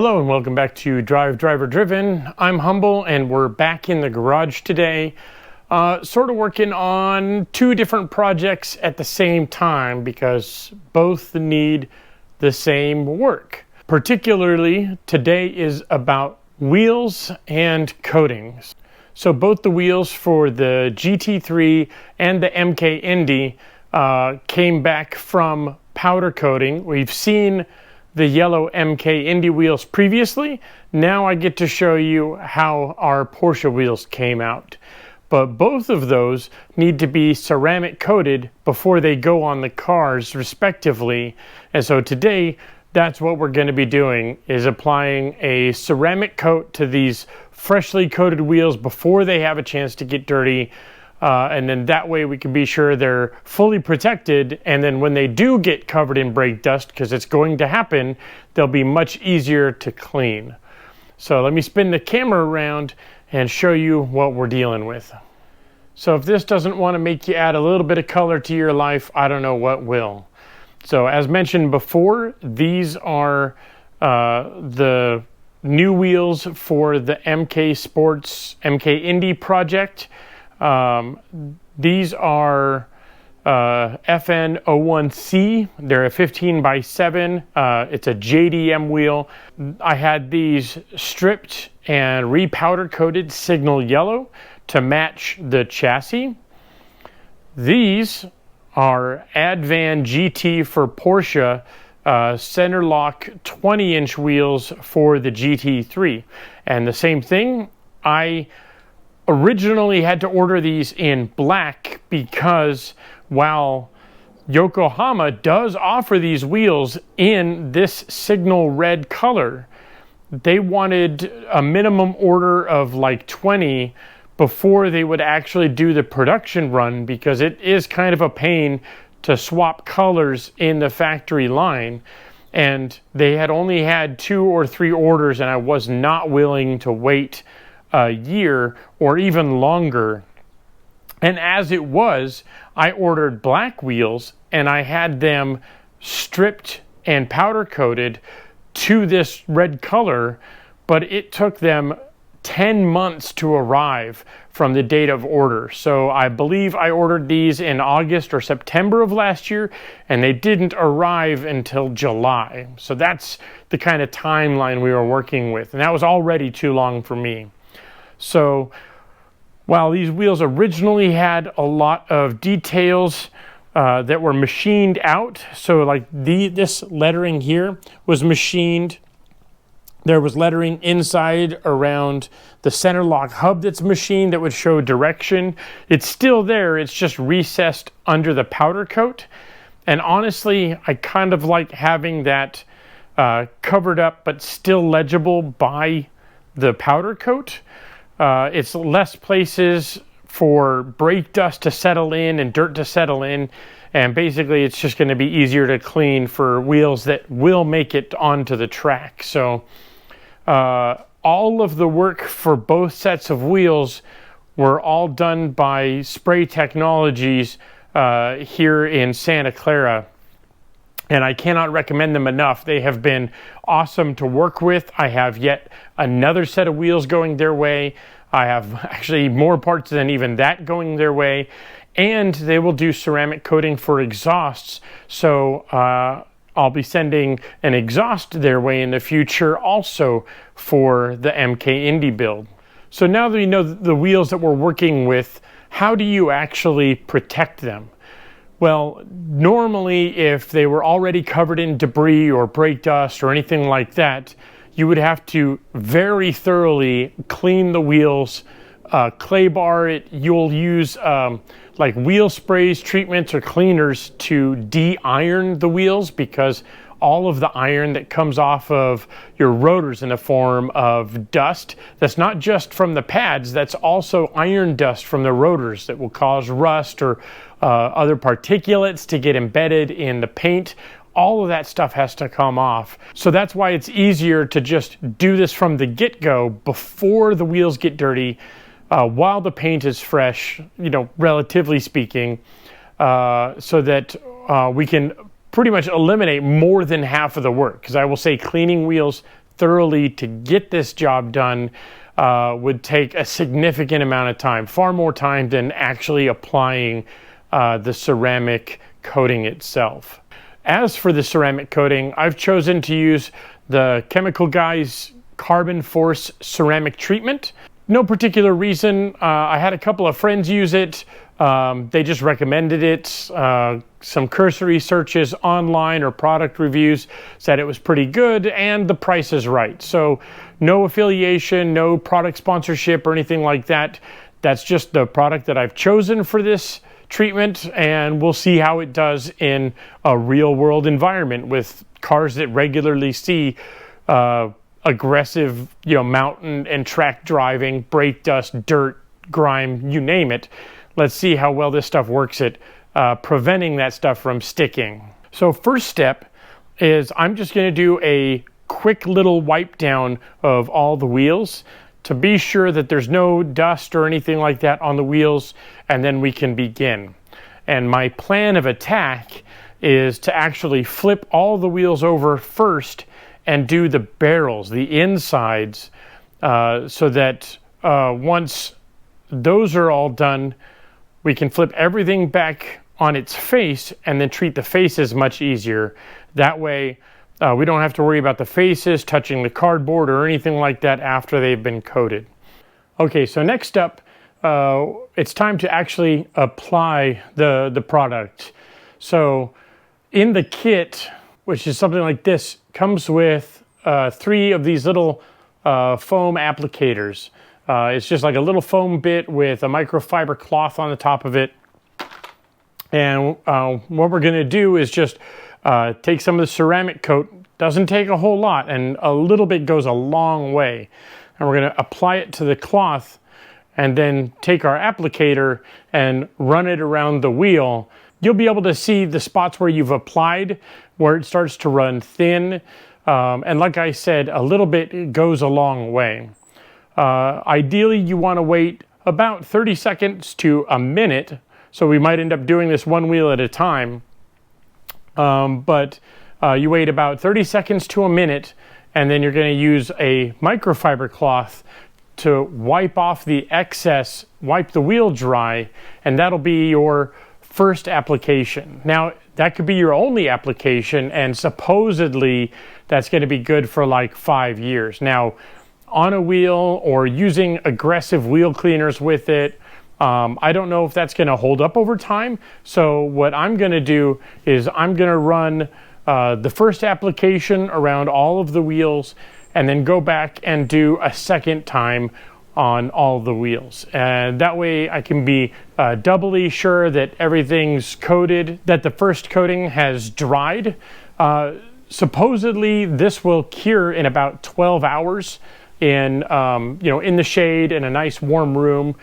Hello and welcome back to DriveDriverDriven. I'm Humble and we're back in the garage today, sort of working on two different projects at the same time because both need the same work. Particularly, today is about wheels and coatings. So both the wheels for the GT3 and the MK Indy came back from powder coating. We've seen the yellow MK Indy wheels previously. Now I get to show you how our Porsche wheels came out. But both of those need to be ceramic coated before they go on the cars respectively. And so today, that's what we're going to be doing, is applying a ceramic coat to these freshly coated wheels before they have a chance to get dirty. And then that way we can be sure they're fully protected, and then when they do get covered in brake dust, because it's going to happen, they'll be much easier to clean. So let me spin the camera around and show you what we're dealing with. So if this doesn't want to make you add a little bit of color to your life, I don't know what will. So as mentioned before, these are the new wheels for the MK Sports MK Indy project. These are FN01C. They're a 15x7. It's a JDM wheel. I had these stripped and repowder coated signal yellow to match the chassis. These are Advan GT for Porsche center lock 20-inch wheels for the GT3. And the same thing, I originally had to order these in black because while Yokohama does offer these wheels in this signal red color, they wanted a minimum order of like 20 before they would actually do the production run, because it is kind of a pain to swap colors in the factory line. And they had only had 2 or 3 orders, and I was not willing to wait a year or even longer. And as it was, I ordered black wheels and I had them stripped and powder coated to this red color, but it took them 10 months to arrive from the date of order. So I believe I ordered these in August or September of last year, and they didn't arrive until July. So that's the kind of timeline we were working with, and that was already too long for me. So while these wheels originally had a lot of details that were machined out, so like this lettering here was machined. There was lettering inside around the center lock hub that's machined that would show direction. It's still there, it's just recessed under the powder coat. And honestly, I kind of like having that covered up but still legible by the powder coat. It's less places for brake dust to settle in and dirt to settle in, and basically it's just going to be easier to clean for wheels that will make it onto the track. So all of the work for both sets of wheels were all done by Spray Technologies here in Santa Clara. And I cannot recommend them enough. They have been awesome to work with. I have yet another set of wheels going their way. I have actually more parts than even that going their way. And they will do ceramic coating for exhausts. So I'll be sending an exhaust their way in the future also for the MK Indy build. So now that you know the wheels that we're working with, how do you actually protect them? Well, normally if they were already covered in debris or brake dust or anything like that, you would have to very thoroughly clean the wheels, clay bar it. You'll use like wheel sprays, treatments, or cleaners to de-iron the wheels, because all of the iron that comes off of your rotors in the form of dust, that's not just from the pads, that's also iron dust from the rotors that will cause rust or other particulates to get embedded in the paint. All of that stuff has to come off. So that's why it's easier to just do this from the get-go before the wheels get dirty, while the paint is fresh, relatively speaking, so that we can pretty much eliminate more than half of the work. Because I will say cleaning wheels thoroughly to get this job done would take a significant amount of time, far more time than actually applying the ceramic coating itself. As for the ceramic coating, I've chosen to use the Chemical Guys Carbon Force ceramic treatment. No particular reason. I had a couple of friends use it. They just recommended it. Some cursory searches online or product reviews said it was pretty good and the price is right. So no affiliation, no product sponsorship or anything like that. That's just the product that I've chosen for this treatment, and we'll see how it does in a real world environment with cars that regularly see aggressive, mountain and track driving, brake dust, dirt, grime, you name it. Let's see how well this stuff works at preventing that stuff from sticking. So first step is I'm just going to do a quick little wipe down of all the wheels to be sure that there's no dust or anything like that on the wheels, and then we can begin. And my plan of attack is to actually flip all the wheels over first and do the barrels, the insides, so that once those are all done, we can flip everything back on its face and then treat the faces much easier. That way, we don't have to worry about the faces touching the cardboard or anything like that after they've been coated. Okay, so next up, it's time to actually apply the product. So in the kit, which is something like this, comes with 3 of these little foam applicators. It's just like a little foam bit with a microfiber cloth on the top of it. And what we're going to do is just take some of the ceramic coat. Doesn't take a whole lot, and a little bit goes a long way. And we're going to apply it to the cloth and then take our applicator and run it around the wheel. You'll be able to see the spots where you've applied, where it starts to run thin. And like I said, a little bit goes a long way. Ideally, you want to wait about 30 seconds to a minute. So we might end up doing this one wheel at a time. But you wait about 30 seconds to a minute, and then you're going to use a microfiber cloth to wipe off the excess, wipe the wheel dry, and that'll be your first application. Now, that could be your only application, and supposedly that's going to be good for like 5 years. Now, on a wheel or using aggressive wheel cleaners with it, I don't know if that's going to hold up over time. So what I'm going to do is I'm going to run the first application around all of the wheels and then go back and do a second time on all the wheels. And that way I can be doubly sure that everything's coated, that the first coating has dried. Supposedly this will cure in about 12 hours in the shade in a nice warm room.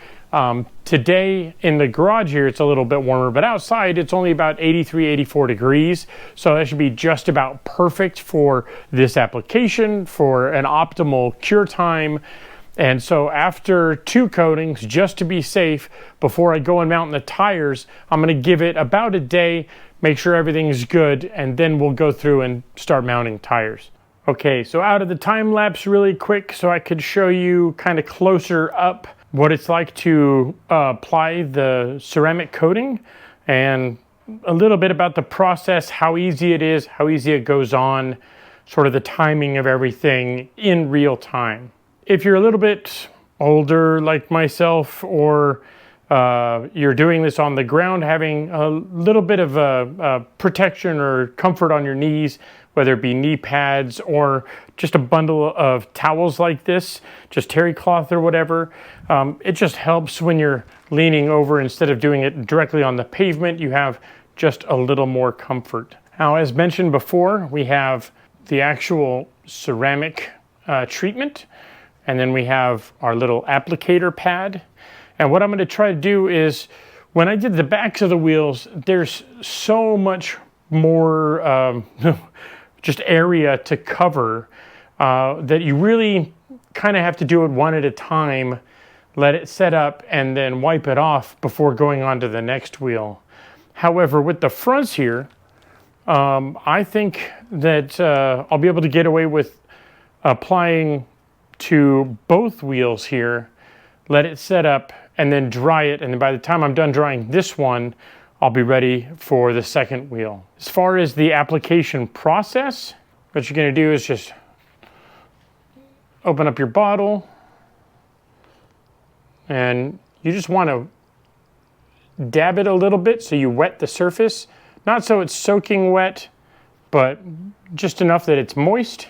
Today in the garage here, it's a little bit warmer, but outside it's only about 83, 84 degrees. So that should be just about perfect for this application, for an optimal cure time. And so after 2 coatings, just to be safe, before I go and mount the tires, I'm going to give it about a day, make sure everything's good, and then we'll go through and start mounting tires. Okay, so out of the time lapse really quick so I could show you kind of closer up what it's like to apply the ceramic coating and a little bit about the process, how easy it is, how easy it goes on, sort of the timing of everything in real time. If you're a little bit older like myself, or you're doing this on the ground, having a little bit of protection or comfort on your knees, whether it be knee pads or just a bundle of towels like this, just terry cloth or whatever. It just helps when you're leaning over instead of doing it directly on the pavement. You have just a little more comfort. Now, as mentioned before, we have the actual ceramic treatment, and then we have our little applicator pad. And what I'm going to try to do is, when I did the backs of the wheels, there's so much more just area to cover that you really kind of have to do it one at a time, let it set up, and then wipe it off before going on to the next wheel. However, with the fronts here, I think that I'll be able to get away with applying to both wheels here, let it set up, and then dry it. And then by the time I'm done drying this one, I'll be ready for the second wheel. As far as the application process, what you're going to do is just open up your bottle, and you just want to dab it a little bit so you wet the surface. Not so it's soaking wet, but just enough that it's moist.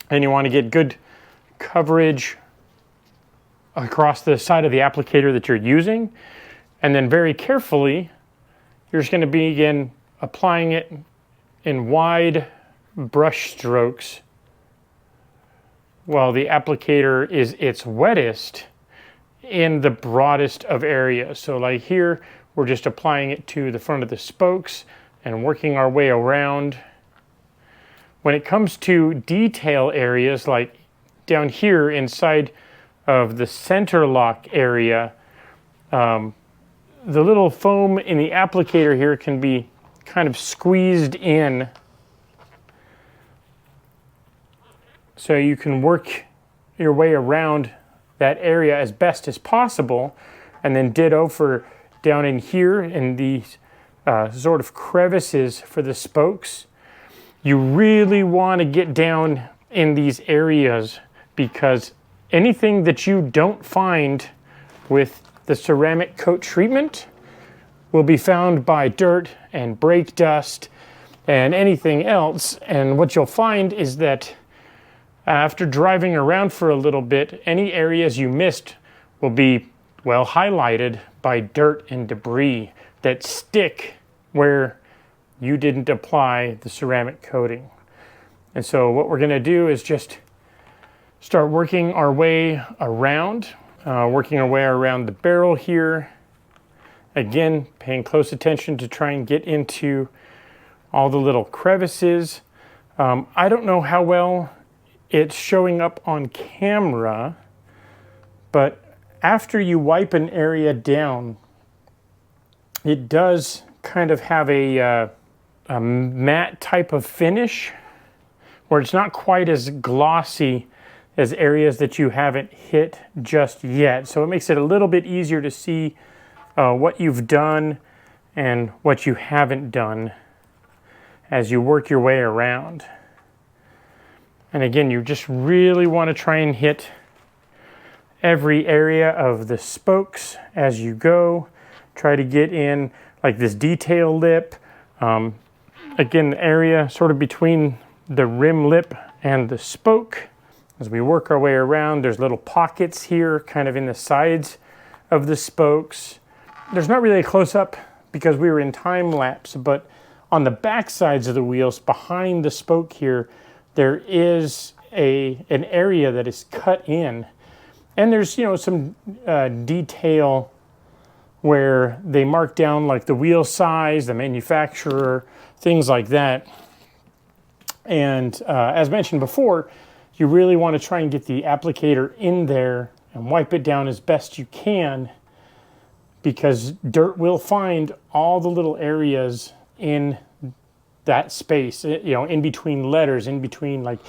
And you want to get good coverage across the side of the applicator that you're using. And then very carefully, you're just going to begin applying it in wide brush strokes while the applicator is its wettest in the broadest of areas. So like here, we're just applying it to the front of the spokes and working our way around. When it comes to detail areas, like down here inside of the center lock area, the little foam in the applicator here can be kind of squeezed in, so you can work your way around that area as best as possible. And then ditto for down in here in these sort of crevices for the spokes. You really want to get down in these areas, because anything that you don't find with the ceramic coat treatment will be found by dirt and brake dust and anything else. And what you'll find is that after driving around for a little bit, any areas you missed will be well highlighted by dirt and debris that stick where you didn't apply the ceramic coating. And so what we're going to do is just start working our way around the barrel here. Again, paying close attention to try and get into all the little crevices. I don't know how well it's showing up on camera, but after you wipe an area down, it does kind of have a matte type of finish, where it's not quite as glossy as areas that you haven't hit just yet. So it makes it a little bit easier to see what you've done and what you haven't done as you work your way around. And again, you just really want to try and hit every area of the spokes as you go. Try to get in like this detail lip. Again, the area sort of between the rim lip and the spoke. As we work our way around, there's little pockets here kind of in the sides of the spokes. There's not really a close-up because we were in time lapse, but on the back sides of the wheels behind the spoke here, there is an area that is cut in. And there's, some detail where they mark down like the wheel size, the manufacturer, things like that. And as mentioned before, you really want to try and get the applicator in there and wipe it down as best you can, because dirt will find all the little areas in that space, in between letters, in between like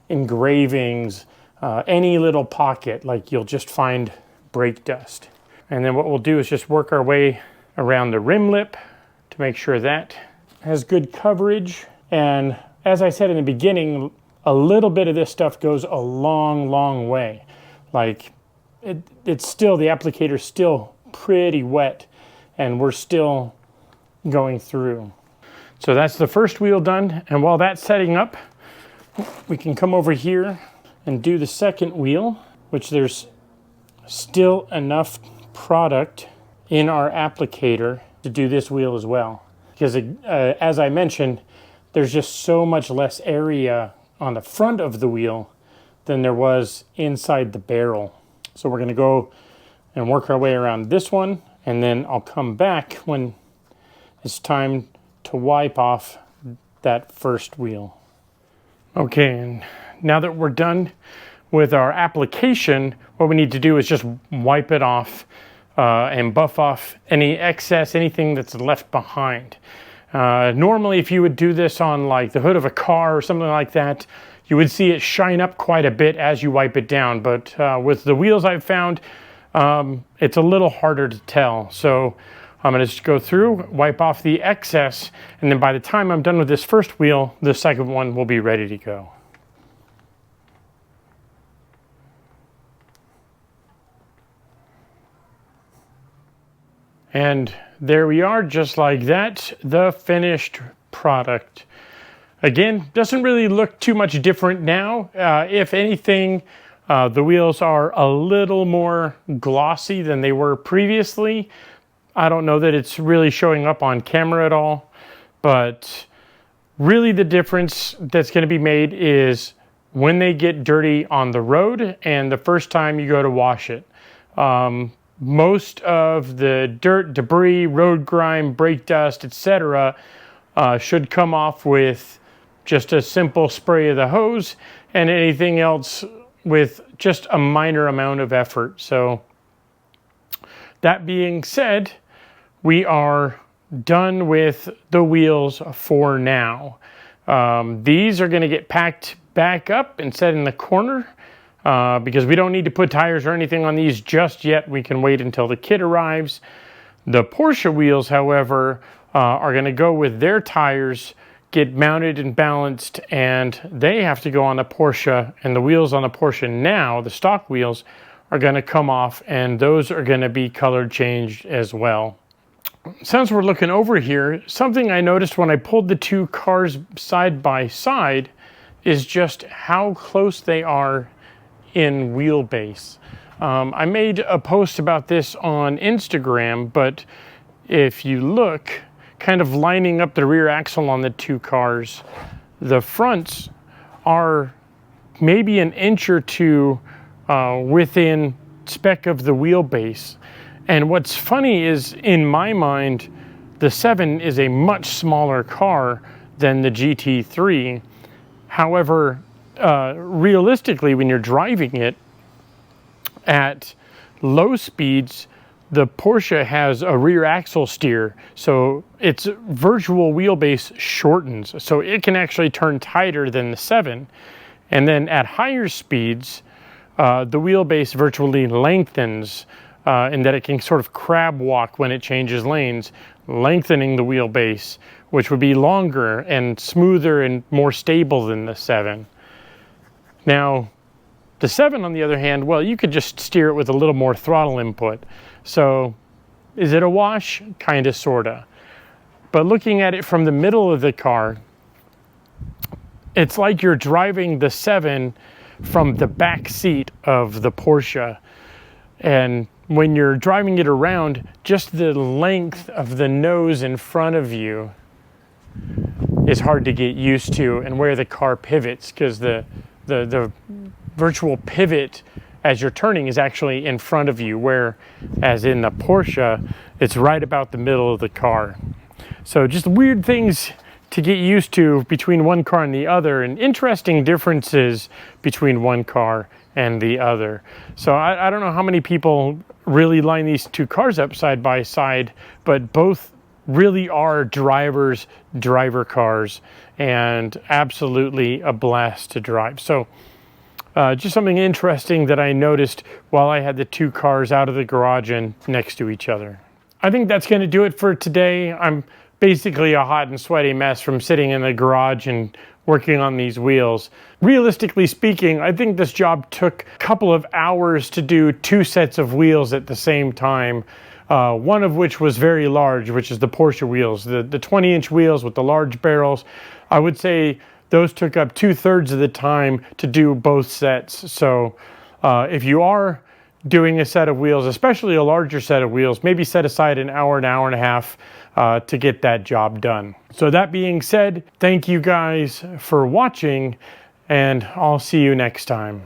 engravings, any little pocket, like you'll just find brake dust. And then what we'll do is just work our way around the rim lip to make sure that has good coverage. And as I said in the beginning, a little bit of this stuff goes a long, long way. Like it's still, the applicator's still pretty wet and we're still going through. So that's the first wheel done. And while that's setting up, we can come over here and do the second wheel, which there's still enough product in our applicator to do this wheel as well. Because as I mentioned, there's just so much less area on the front of the wheel than there was inside the barrel. So we're going to go and work our way around this one, and then I'll come back when it's time to wipe off that first wheel. Okay, and now that we're done with our application, what we need to do is just wipe it off and buff off any excess, anything that's left behind. Normally, if you would do this on like the hood of a car or something like that, you would see it shine up quite a bit as you wipe it down. But with the wheels I've found, it's a little harder to tell. So I'm going to just go through, wipe off the excess, and then by the time I'm done with this first wheel, the second one will be ready to go. And there we are, just like that, the finished product. Again, doesn't really look too much different now. If anything, the wheels are a little more glossy than they were previously. I don't know that it's really showing up on camera at all, but really the difference that's going to be made is when they get dirty on the road and the first time you go to wash it. Most of the dirt, debris, road grime, brake dust, etc. Should come off with just a simple spray of the hose, and anything else with just a minor amount of effort. So that being said, we are done with the wheels for now. These are going to get packed back up and set in the corner. Because we don't need to put tires or anything on these just yet. We can wait until the kit arrives. The Porsche wheels, however, are going to go with their tires, get mounted and balanced, and they have to go on the Porsche. And the wheels on the Porsche now, the stock wheels, are going to come off, and those are going to be color changed as well. Since we're looking over here, something I noticed when I pulled the two cars side by side is just how close they are in wheelbase. I made a post about this on Instagram, but if you look, kind of lining up the rear axle on the two cars, the fronts are maybe an inch or two within spec of the wheelbase. And what's funny is, in my mind, the 7 is a much smaller car than the GT3. However, realistically, when you're driving it at low speeds, the Porsche has a rear axle steer, so its virtual wheelbase shortens, so it can actually turn tighter than the 7. And then at higher speeds, the wheelbase virtually lengthens in that it can sort of crab walk when it changes lanes, lengthening the wheelbase, which would be longer and smoother and more stable than the 7. Now, the 7, on the other hand, well, you could just steer it with a little more throttle input. So, is it a wash? Kinda, sorta. But looking at it from the middle of the car, it's like you're driving the 7 from the back seat of the Porsche. And when you're driving it around, just the length of the nose in front of you is hard to get used to, and where the car pivots, because the virtual pivot as you're turning is actually in front of you, whereas in the Porsche, it's right about the middle of the car. So just weird things to get used to between one car and the other, and interesting differences between one car and the other. So I don't know how many people really line these two cars up side by side, but both really are driver cars, and absolutely a blast to drive. So just something interesting that I noticed while I had the two cars out of the garage and next to each other. I think that's going to do it for today. I'm basically a hot and sweaty mess from sitting in the garage and working on these wheels. Realistically speaking, I think this job took a couple of hours to do 2 sets of wheels at the same time. One of which was very large, which is the Porsche wheels, the 20-inch wheels with the large barrels. I would say those took up 2/3 of the time to do both sets. So if you are doing a set of wheels, especially a larger set of wheels, maybe set aside an hour and a half to get that job done. So that being said, thank you guys for watching, and I'll see you next time.